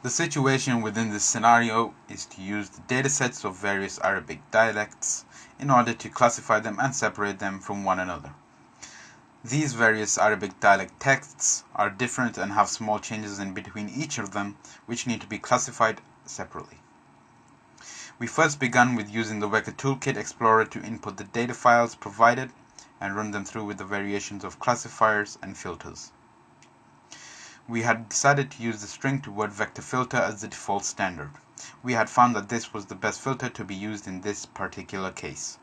The situation within this scenario is to use the datasets of various Arabic dialects in order to classify them and separate them from one another. These various Arabic dialect texts are different and have small changes in between each of them, which need to be classified separately. We first began with using the WEKA toolkit explorer to input the data files provided and run them through with the variations of classifiers and filters. We had decided to use the StringToWordVector filter as the default standard. We had found that this was the best filter to be used in this particular case.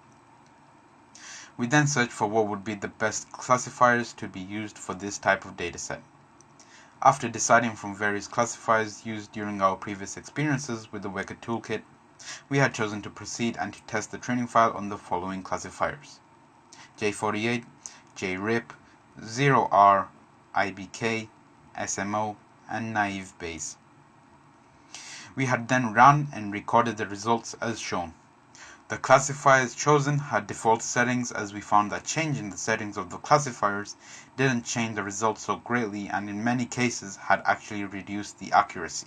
We then searched for what would be the best classifiers to be used for this type of dataset. After deciding from various classifiers used during our previous experiences with the WEKA toolkit, we had chosen to proceed and to test the training file on the following classifiers: J48, JRip, ZeroR, IBK, SMO and NaiveBayes. We had then run and recorded the results as shown. The classifiers chosen had default settings, as we found that changing the settings of the classifiers didn't change the results so greatly and in many cases had actually reduced the accuracy.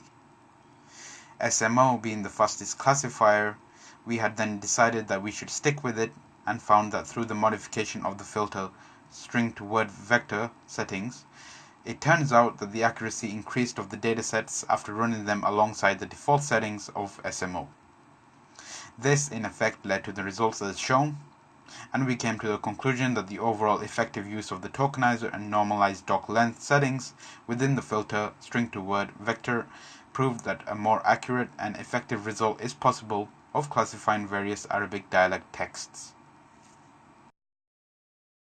SMO being the fastest classifier, we had then decided that we should stick with it and found that through the modification of the filter StringToWordVector settings, it turns out that the accuracy increased of the datasets after running them alongside the default settings of SMO. This in effect led to the results as shown, and we came to the conclusion that the overall effective use of the tokenizer and normalized doc length settings within the filter StringToWordVector proved that a more accurate and effective result is possible of classifying various Arabic dialect texts.